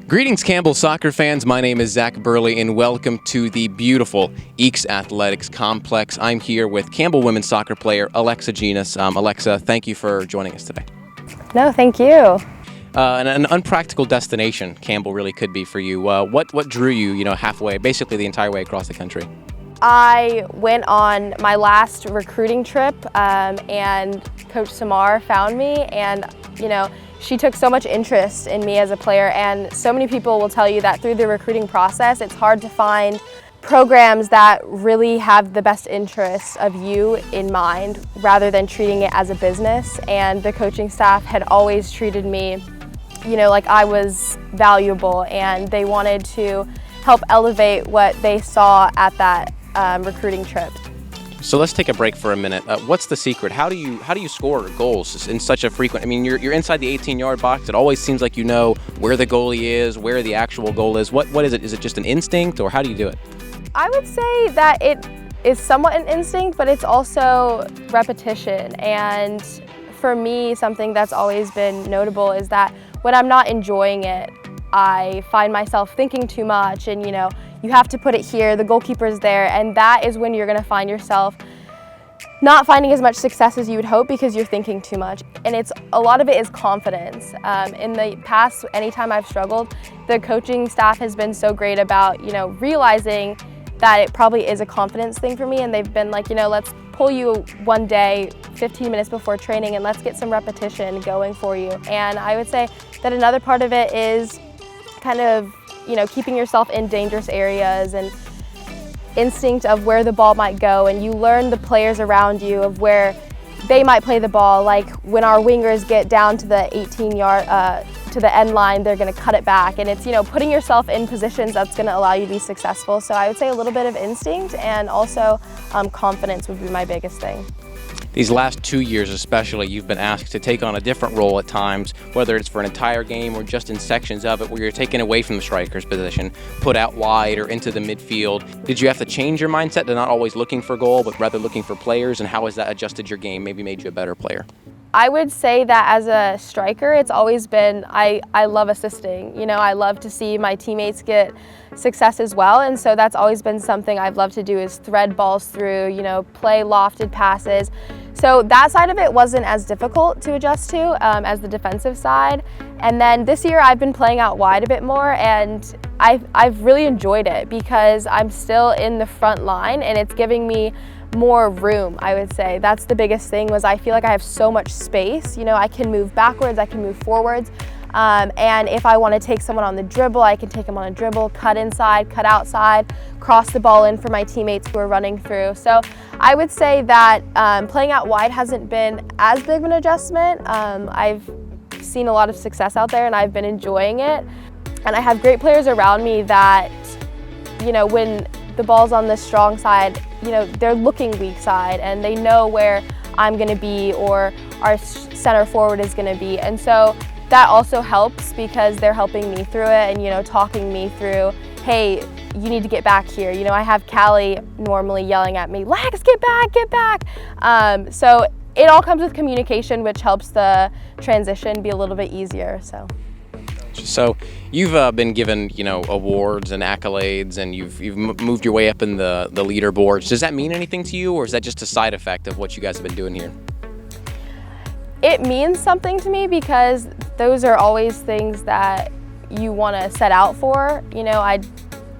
Greetings, Campbell soccer fans. My name is Zach Burley, and welcome to the beautiful Eeks Athletics Complex. I'm here with Campbell women's soccer player Alexa Genas. Alexa, thank you for joining us today. No, thank you. An unpractical destination Campbell really could be for you. What drew you, halfway, basically the entire way across the country? I went on my last recruiting trip, and Coach Samar found me, and she took so much interest in me as a player, and so many people will tell you that through the recruiting process, it's hard to find programs that really have the best interests of you in mind rather than treating it as a business. And the coaching staff had always treated me, like I was valuable, and they wanted to help elevate what they saw at that recruiting trip. So let's take a break for a minute. What's the secret? How do you score goals in such a frequent? I mean, you're inside the 18-yard box. It always seems like you know where the goalie is, where the actual goal is. What is it? Is it just an instinct, or how do you do it? I would say that it is somewhat an instinct, but it's also repetition. And for me, something that's always been notable is that when I'm not enjoying it, I find myself thinking too much, and you have to put it here, the goalkeeper's there, and that is when you're going to find yourself not finding as much success as you would hope because you're thinking too much. And a lot of it is confidence. In the past, anytime I've struggled, the coaching staff has been so great about realizing that it probably is a confidence thing for me, and they've been like, let's pull you one day 15 minutes before training and let's get some repetition going for you. And I would say that another part of it is kind of keeping yourself in dangerous areas and instinct of where the ball might go, and you learn the players around you of where they might play the ball. Like when our wingers get down to the 18-yard to the end line, they're going to cut it back, and it's putting yourself in positions that's going to allow you to be successful. So I would say a little bit of instinct, and also confidence would be my biggest thing. These last 2 years especially, you've been asked to take on a different role at times, whether it's for an entire game or just in sections of it where you're taken away from the striker's position, put out wide or into the midfield. Did you have to change your mindset to not always looking for goal, but rather looking for players, and how has that adjusted your game, maybe made you a better player? I would say that as a striker, it's always been, I love assisting. I love to see my teammates get success as well, and so that's always been something I've loved to do, is thread balls through, play lofted passes. So that side of it wasn't as difficult to adjust to as the defensive side. And then this year I've been playing out wide a bit more, and I've really enjoyed it because I'm still in the front line, and it's giving me more room. I would say that's the biggest thing, was I feel like I have so much space. I can move backwards, I can move forwards, and if I want to take someone on the dribble, I can take them on a dribble, cut inside, cut outside, cross the ball in for my teammates who are running through. So I would say that playing out wide hasn't been as big of an adjustment. I've seen a lot of success out there, and I've been enjoying it, and I have great players around me that when the ball's on the strong side, they're looking weak side, and they know where I'm going to be or our center forward is going to be. And so that also helps because they're helping me through it and, talking me through, hey, you need to get back here. I have Callie normally yelling at me, Lex, get back, get back. So it all comes with communication, which helps the transition be a little bit easier. So you've been given, awards and accolades, and you've moved your way up in the leaderboards. Does that mean anything to you, or is that just a side effect of what you guys have been doing here? It means something to me because those are always things that you want to set out for.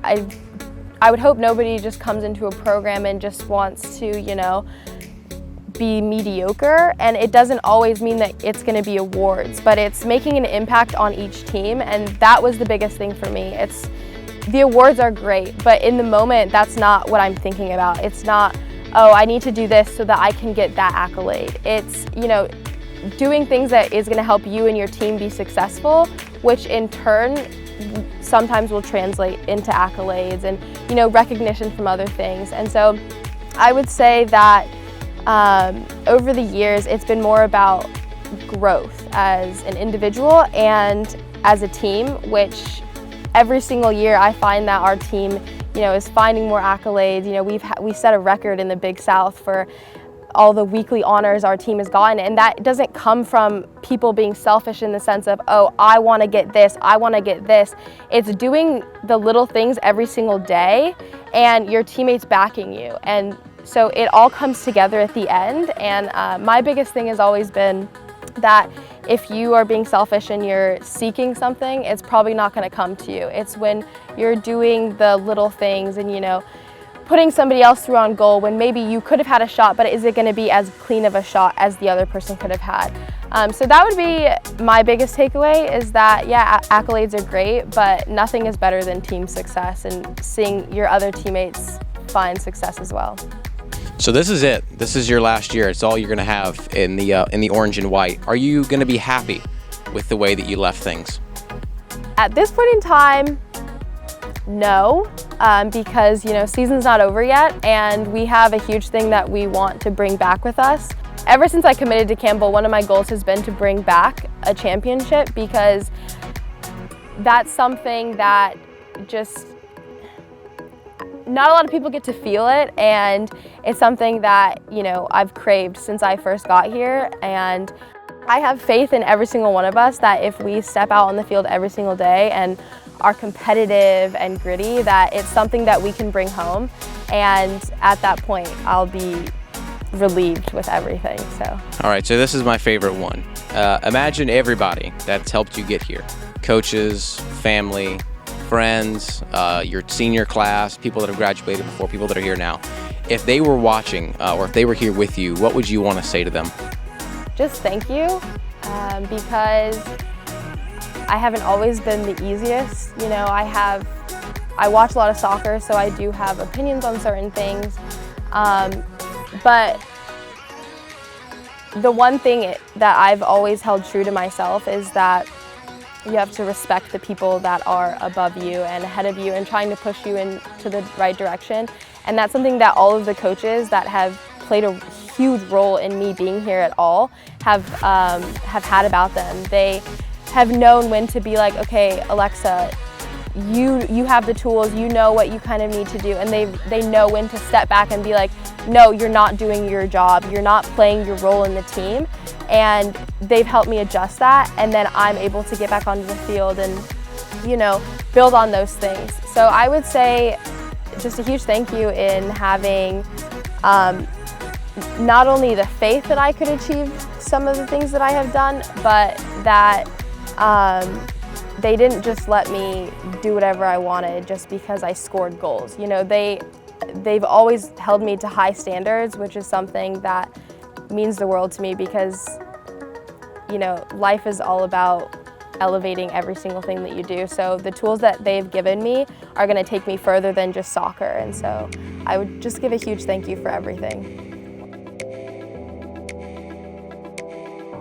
I would hope nobody just comes into a program and just wants to, be mediocre, and it doesn't always mean that it's going to be awards, but it's making an impact on each team, and that was the biggest thing for me. The awards are great, but in the moment, that's not what I'm thinking about. It's not, oh, I need to do this so that I can get that accolade. It's, doing things that is going to help you and your team be successful, which in turn sometimes will translate into accolades and, recognition from other things. And so I would say that over the years, it's been more about growth as an individual and as a team, which every single year I find that our team, is finding more accolades. We set a record in the Big South for all the weekly honors our team has gotten, and that doesn't come from people being selfish in the sense of, oh, I want to get this, I want to get this. It's doing the little things every single day and your teammates backing you, and so it all comes together at the end. And my biggest thing has always been that if you are being selfish and you're seeking something, it's probably not going to come to you. It's when you're doing the little things and, you know, putting somebody else through on goal when maybe you could have had a shot, but is it going to be as clean of a shot as the other person could have had? So that would be my biggest takeaway, is that, yeah, accolades are great, but nothing is better than team success and seeing your other teammates find success as well. So this is it. This is your last year. It's all you're going to have in the orange and white. Are you going to be happy with the way that you left things? At this point in time, no, because, you know, season's not over yet, and we have a huge thing that we want to bring back with us. Ever since I committed to Campbell, one of my goals has been to bring back a championship, because that's something that just not a lot of people get to feel it, and it's something that, you know, I've craved since I first got here. And I have faith in every single one of us that if we step out on the field every single day and are competitive and gritty, that it's something that we can bring home. And at that point, I'll be relieved with everything. So. All right, so this is my favorite one. Imagine everybody that's helped you get here. Coaches, family, friends, your senior class, people that have graduated before, people that are here now. If they were watching or if they were here with you, what would you want to say to them? Just thank you, because I haven't always been the easiest. You know, I watch a lot of soccer, so I do have opinions on certain things. But the one thing that I've always held true to myself is that you have to respect the people that are above you and ahead of you and trying to push you into the right direction. And that's something that all of the coaches that have played a huge role in me being here at all have had about them. They have known when to be like, okay, Alexa, you have the tools, you know what you kind of need to do, and they know when to step back and be like, no, you're not doing your job, you're not playing your role in the team. And they've helped me adjust that, and then I'm able to get back onto the field and, you know, build on those things. So I would say just a huge thank you in having not only the faith that I could achieve some of the things that I have done, but that they didn't just let me do whatever I wanted just because I scored goals. You know, they've always held me to high standards, which is something that means the world to me, because, you know, life is all about elevating every single thing that you do. So the tools that they've given me are going to take me further than just soccer. And so I would just give a huge thank you for everything.